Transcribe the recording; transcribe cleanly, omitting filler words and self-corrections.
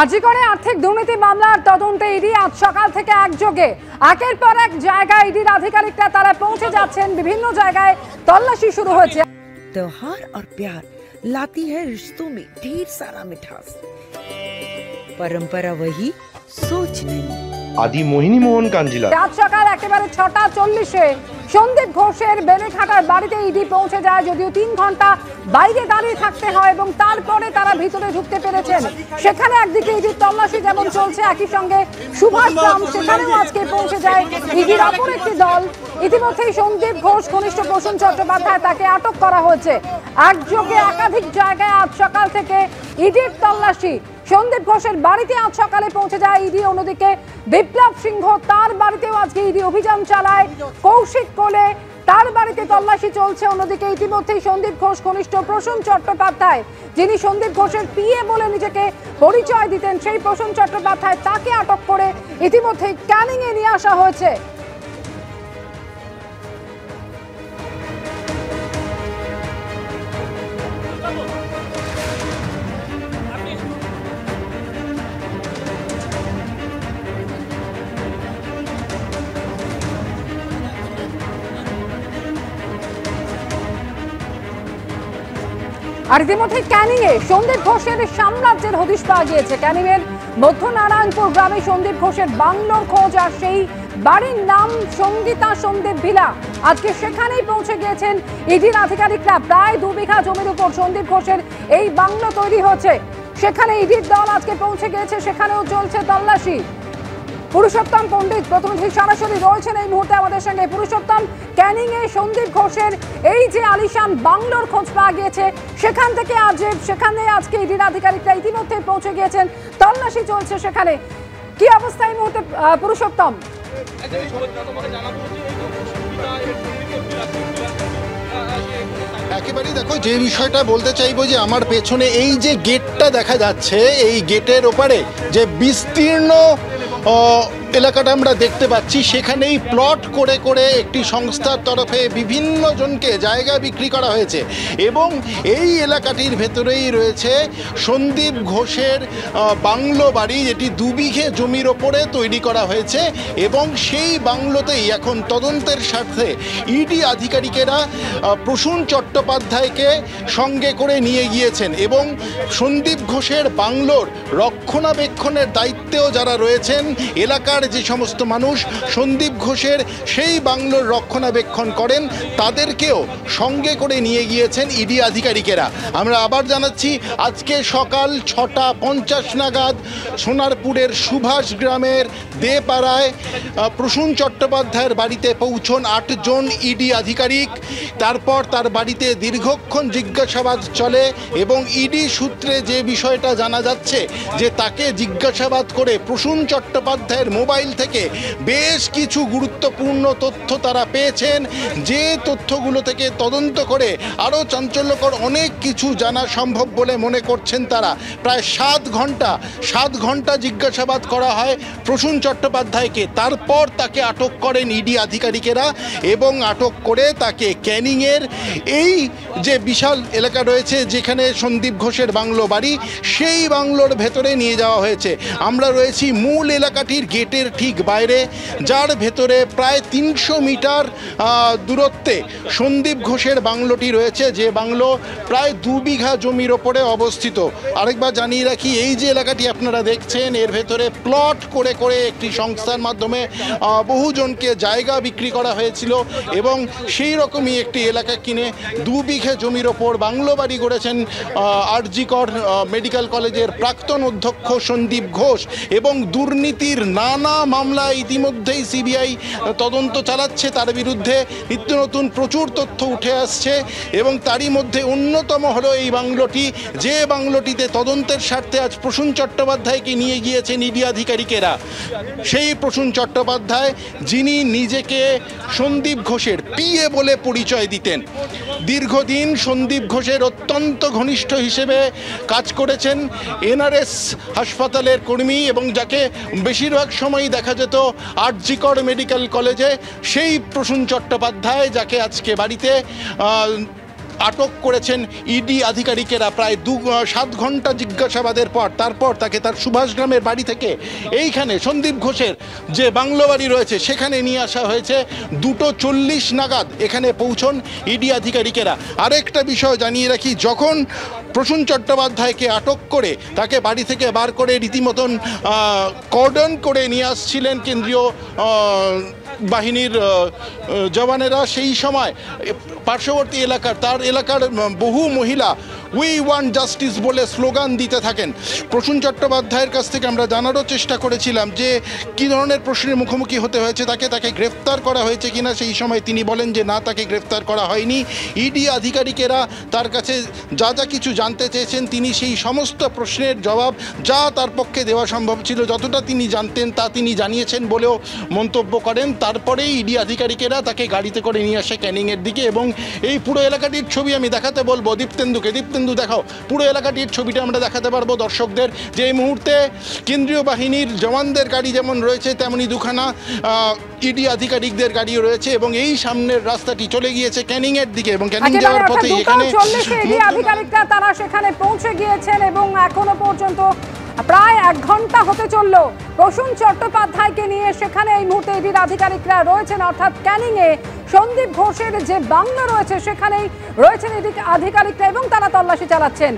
আজিকরে আর্থিক দুর্নীতি মামলার তদন্তে ইডি আজ সকাল থেকে একযোগে একের পর এক জায়গায় ইডির আধিকারিকরা তারা পৌঁছে যাচ্ছেন। বিভিন্ন জায়গায় তল্লাশি শুরু হয়েছে। त्योहार और प्यार लाती है रिश्तों में ढेर सारा मिठास। परंपरा वही, सोच नहीं। आदि मोहिनी मोहन कांजिला আজ সকাল একেবারে 6:40-এ সন্দীপ ঘোষের বেলেঘাটার বাড়িতে ইডি পৌঁছে যায়। যদিও 3 ঘন্টা বাইরে দাঁড়িয়ে থাকতে হয় এবং তারপরে তারা ভিতরে ঢুকতে পেরেছেন। সেখানে একদিকে ইডির তল্লাশি যেমন চলছে, একই সঙ্গে সুভাষ গ্রাম সেখানেও আজকে পৌঁছে যায় ইডির অপর একটি দল। ইতিমধ্যেই সন্দীপ ঘোষ ঘনিষ্ঠ প্রসূন চট্টোপাধ্যায় তাকে আটক করা হয়েছে। একযোগে একাধিক জায়গায় আজ সকাল থেকে ইডির তল্লাশি। সন্দীপ ঘোষের বাড়িতে আজ সকালে পৌঁছে যায় ইডি। অন্যদিকে বিপ্লব সিংহ তার বাড়িতেও আজকে ইডি অভিযান চালায়। কৌশিক কোলে তার বাড়িতে তল্লাশি চলছে। অন্যদিকে ইতিমধ্যেই সন্দীপ ঘোষ ঘনিষ্ঠ প্রসূন চট্টোপাধ্যায়, যিনি সন্দীপ ঘোষের পিএ বলে নিজেকে পরিচয় দিতেন, সেই প্রসূন চট্টোপাধ্যায় তাকে আটক করে ইতিমধ্যেই ক্যানিং এ নিয়ে আসা হয়েছে। আর ইতিমধ্যে ক্যানিং এ সন্দীপ ঘোষের সাম্রাজ্যের হদিশ পাওয়া গিয়েছে। ক্যানিং এর মধ্য নারায়ণপুর গ্রামে সন্দীপ ঘোষের বাংলোর খোঁজ, আর সেই বাড়ির নাম সঙ্গীতা সন্দীপ ভিলা। আজকে সেখানেই পৌঁছে গিয়েছেন ইডির আধিকারিকরা। প্রায় 2 বিঘা জমির উপর সন্দীপ ঘোষের এই বাংলো তৈরি হচ্ছে। সেখানে ইডির দল আজকে পৌঁছে গিয়েছে, সেখানেও চলছে তল্লাশি। পুরুষোত্তম পণ্ডিত প্রতিনিধি সরাসরি রয়েছেন এই মুহূর্তে আমাদের সঙ্গে। পুরুষোত্তম, ক্যানিং এ সন্দীপ ঘোষের এই যে আলিশান বাংলোর খোঁজ পাওয়া গিয়েছে, সেখানে আজকে ইডির আধিকারিকরা ইতিমধ্যে পৌঁছে গিয়েছেন, তল্লাশি চলছে সেখানে। কি অবস্থা এই মুহূর্তে পুরুষোত্তম? একেবারেই দেখো, যে বিষয়টা বলতে চাইবো যে আমার পেছনে এই যে গেটটা দেখা যাচ্ছে, এই গেটের ওপারে যে বিস্তীর্ণ এলাকাটা আমরা দেখতে পাচ্ছি, সেখানেই প্লট করে করে একটি সংস্থার তরফে বিভিন্ন জনকে জায়গা বিক্রি করা হয়েছে। এবং এই এলাকাটির ভেতরেই রয়েছে সন্দীপ ঘোষের বাংলো বাড়ি, যেটি 2 বিঘে জমির ওপরে তৈরি করা হয়েছে। এবং সেই বাংলোতেই এখন তদন্তের স্বার্থে ইডি আধিকারিকেরা প্রসূন চট্টোপাধ্যায়কে সঙ্গে করে নিয়ে গিয়েছেন। এবং সন্দীপ ঘোষের বাংলোর রক্ষণাবেক্ষণের দায়িত্বেও যারা রয়েছেন, এলাকার যে সমস্ত মানুষ সন্দীপ ঘোষের সেই বাংলোর রক্ষণাবেক্ষণ করেন, তাদেরকেও সঙ্গে করে নিয়ে গিয়েছেন ইডি আধিকারিকেরা। আমরা আবার জানাচ্ছি, আজকে সকাল 6:50 নাগাদ সোনারপুরের সুভাষ গ্রামের দেপাড়ায় প্রসূন চট্টোপাধ্যায়ের বাড়িতে পৌঁছন 8 জন ইডি আধিকারিক। তারপর তার বাড়িতে দীর্ঘক্ষণ জিজ্ঞাসাবাদ চলে এবং ইডি সূত্রে যে বিষয়টা জানা যাচ্ছে যে তাকে জিজ্ঞাসাবাদ করে প্রসূন চট্টোপাধ্যায়ের মোবাইল থেকে বেশ কিছু গুরুত্বপূর্ণ তথ্য তারা পেয়েছেন, যে তথ্যগুলো থেকে তদন্ত করে আরও চাঞ্চল্যকর অনেক কিছু জানা সম্ভব বলে মনে করছেন তারা। প্রায় 7 ঘন্টা জিজ্ঞাসাবাদ করা হয় প্রসূন চট্টোপাধ্যায়কে। তারপর তাকে আটক করেন ইডি আধিকারিকেরা এবং আটক করে তাকে ক্যানিংয়ের এই যে বিশাল এলাকা রয়েছে যেখানে সন্দীপ ঘোষের বাংলো বাড়ি, সেই বাংলোর ভেতরে নিয়ে যাওয়া হয়েছে। আমরা রয়েছি মূল এলাকাটির গেটের ঠিক বাইরে, যার ভেতরে প্রায় 300 মিটার দূরত্বে সন্দীপ ঘোষের বাংলোটি রয়েছে, যে বাংলো প্রায় 2 বিঘা জমির ওপরে অবস্থিত। আরেকবার জানিয়ে রাখি, এই যে এলাকাটি আপনারা দেখছেন, এর ভেতরে প্লট করে করে একটি সংস্থার মাধ্যমে বহুজনকে জায়গা বিক্রি করা হয়েছিল এবং সেই রকমই একটি এলাকা কিনে 2 বিঘা জমির ওপর বাংলো বাড়ি গড়েছেন আরজিকর মেডিকেল কলেজের প্রাক্তন অধ্যক্ষ সন্দীপ ঘোষ। এবং দুর্নীতির নানা মামলা ইতিমধ্যেই সিবিআই তদন্ত চালাচ্ছে, তার বিরুদ্ধে নিত্য নতুন প্রচুর তথ্য উঠে আসছে। এবং তারই মধ্যে অন্যতম হলো এই বাংলোটি, যে বাংলোটিতে তদন্তের স্বার্থে আজ প্রসূন চট্টোপাধ্যায়কে নিয়ে গিয়েছেন ইডি আধিকারিকেরা। সেই প্রসূন চট্টোপাধ্যায়, যিনি নিজেকে সন্দীপ ঘোষের পিএ বলে পরিচয় দিতেন, দীর্ঘদিন সন্দীপ ঘোষের অত্যন্ত ঘনিষ্ঠ হিসেবে কাজ করেছেন, এনআরএস হাসপাতালের কর্মী, এবং যাকে বেশিরভাগ সময়ই দেখা যেত আরজিকর মেডিকেল কলেজে। সেই প্রসূন চট্টোপাধ্যায়, যাকে আজকে বাড়িতে আটক করেছেন ইডি আধিকারিকেরা প্রায় 7 ঘন্টা জিজ্ঞাসাবাদের পর। তারপর তাকে তার সুভাষগ্রামের বাড়ি থেকে এইখানে সন্দীপ ঘোষের যে বাংলো বাড়ি রয়েছে সেখানে নিয়ে আসা হয়েছে। 2:40 নাগাদ এখানে পৌঁছন ইডি আধিকারিকেরা। আরেকটা বিষয় জানিয়ে রাখি, যখন প্রসূন চট্টোপাধ্যায়কে আটক করে তাকে বাড়ি থেকে বার করে রীতিমতন কর্ডন করে নিয়ে আসছিলেন কেন্দ্রীয় বাহিনীর জওয়ানেরা, সেই সময় পার্শ্ববর্তী তার এলাকার বহু মহিলা উই ওয়ান্ট জাস্টিস বলে স্লোগান দিতে থাকেন। প্রসূন চট্টোপাধ্যায়ের কাছ থেকে আমরা জানারও চেষ্টা করেছিলাম যে কী ধরনের প্রশ্নের মুখোমুখি হতে হয়েছে, তাকে গ্রেফতার করা হয়েছে কিনা। সেই সময় তিনি বলেন যে না, তাকে গ্রেফতার করা হয়নি। ইডি আধিকারিকেরা তার কাছে যা যা কিছু জানতে চেয়েছেন তিনি সেই সমস্ত প্রশ্নের জবাব যা তার পক্ষে দেওয়া সম্ভব ছিল, যতটা তিনি জানতেন তা তিনি জানিয়েছেন বলেও মন্তব্য করেন। তারপরেই ইডি আধিকারিকেরা তাকে গাড়িতে করে নিয়ে আসে ক্যানিংয়ের দিকে। এবং এই পুরো এলাকাটির ছবি আমি দেখাতে বলবো দীপ্তেন্দুকে। দীপ্তেন্দু দেখাও পুরো এলাকাটির ছবিটা, আমরা দেখাতে পারবো দর্শকদের যে এই মুহূর্তে কেন্দ্রীয় বাহিনীর জওয়ানদের গাড়ি যেমন রয়েছে তেমনি দুখানা ইডি আধিকারিকদের গাড়িও রয়েছে এবং এই সামনের রাস্তাটি চলে গিয়েছে ক্যানিংয়ের দিকে। এবং ক্যানিং যাওয়ার পথে এখানে ইডি আধিকারিকরা তারা সেখানে পৌঁছে গিয়েছেন এবং এখনো পর্যন্ত প্রায় 1 ঘন্টা হতে চললো প্রসূন চট্টোপাধ্যায়কে নিয়ে সেখানে এই মুহূর্তে ইডির আধিকারিকরা রয়েছেন, অর্থাৎ ক্যানিংয়ে সন্দীপ ঘোষের যে বাংলো রয়েছে সেখানেই রয়েছেন ইডি আধিকারিকরা এবং তারা তল্লাশি চালাচ্ছেন।